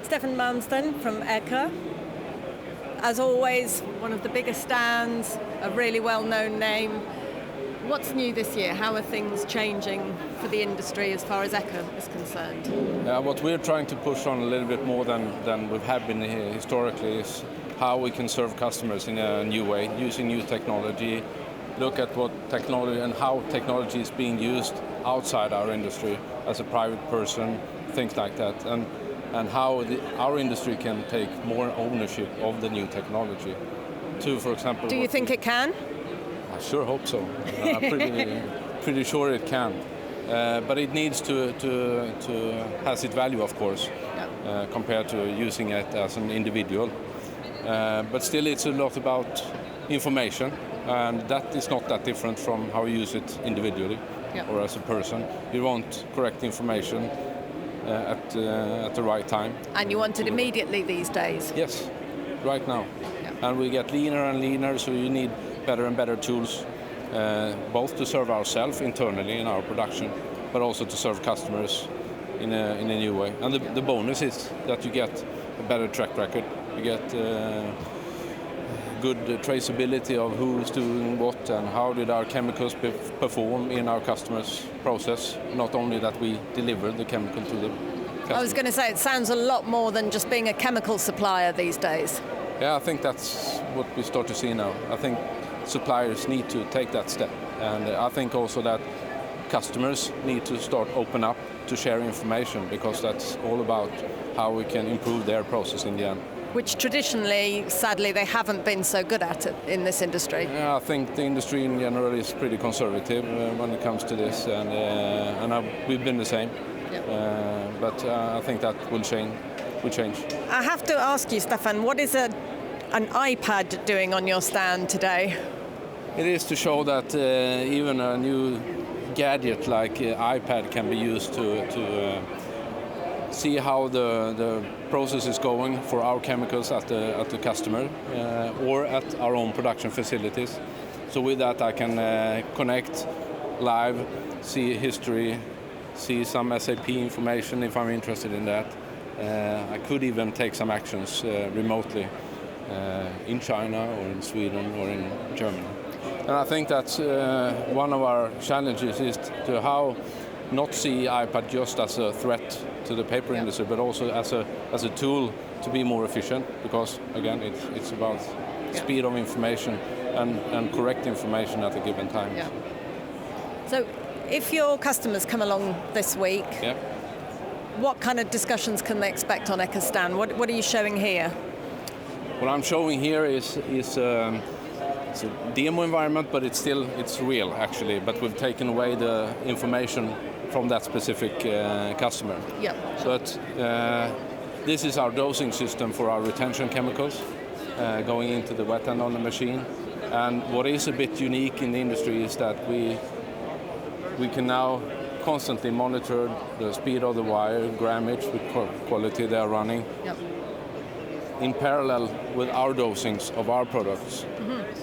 Stefan Malmsten from ECHA. As always, one of the biggest stands, a really well-known name. What's new this year? How are things changing for the industry as far as ECHA is concerned? What we're trying to push on a little bit more than we have been here historically is how we can serve customers in a new way, using new technology, look at what technology and how technology is being used outside our industry as a private person, things like that, and how our industry can take more ownership of the new technology. For example, do you think it can? I sure hope so. I'm pretty sure it can. But it needs to has its value, of course, compared to using it as an individual. But still, it's a lot about information, and that is not that different from how you use it individually or as a person. You want correct information at the right time. And you want it immediately these days? Yes, right now. And we get leaner and leaner, so you need better and better tools, both to serve ourselves internally in our production, but also to serve customers in a new way. And the bonus is that you get a better track record. You get good traceability of who's doing what and how did our chemicals perform in our customers' process, not only that we deliver the chemical to the customer. I was going to say, it sounds a lot more than just being a chemical supplier these days. Yeah, I think that's what we start to see now. I think suppliers need to take that step, and I think also that customers need to start open up to share information, because that's all about how we can improve their process in the end. Which traditionally, sadly, they haven't been so good at it in this industry. Yeah, I think the industry in general is pretty conservative when it comes to this, and we've been the same. But I think that will change. I have to ask you, Stefan, what is an iPad doing on your stand today? It is to show that even a new gadget like iPad can be used to see how the process is going for our chemicals at the customer or at our own production facilities. So with that I can connect live, see history, see some SAP information if I'm interested in that. I could even take some actions remotely in China or in Sweden or in Germany. And I think that's one of our challenges, is to how not see iPad just as a threat to the paper industry, but also as a tool to be more efficient, because again it's about speed of information and correct information at a given time. So if your customers come along this week, what kind of discussions can they expect on ECHA stand? What are you showing here? What I'm showing here is it's a demo environment, but it's real actually. But we've taken away the information from that specific customer. So this is our dosing system for our retention chemicals going into the wet end on the machine. And what is a bit unique in the industry is that we can now constantly monitor the speed of the wire, grammage, with quality they are running, in parallel with our dosings of our products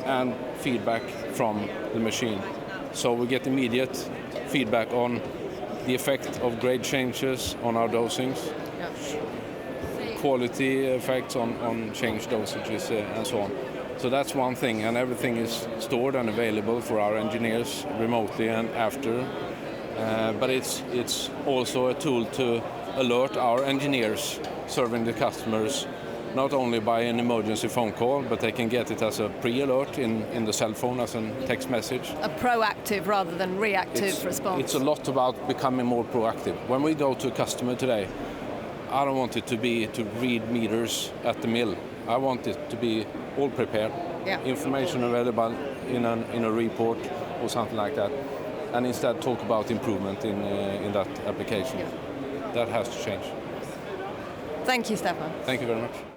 and feedback from the machine. So we get immediate feedback on the effect of grade changes on our dosings, quality effects on changed dosages and so on. So that's one thing, and everything is stored and available for our engineers remotely and after. But it's also a tool to alert our engineers serving the customers, not only by an emergency phone call, but they can get it as a pre-alert in the cell phone as a text message. A proactive rather than reactive response. It's a lot about becoming more proactive. When we go to a customer today, I don't want it to be to read meters at the mill. I want it to be all prepared, information available in a report or something like that, and instead talk about improvement in that application. That has to change. Thank you, Stefan. Thank you very much.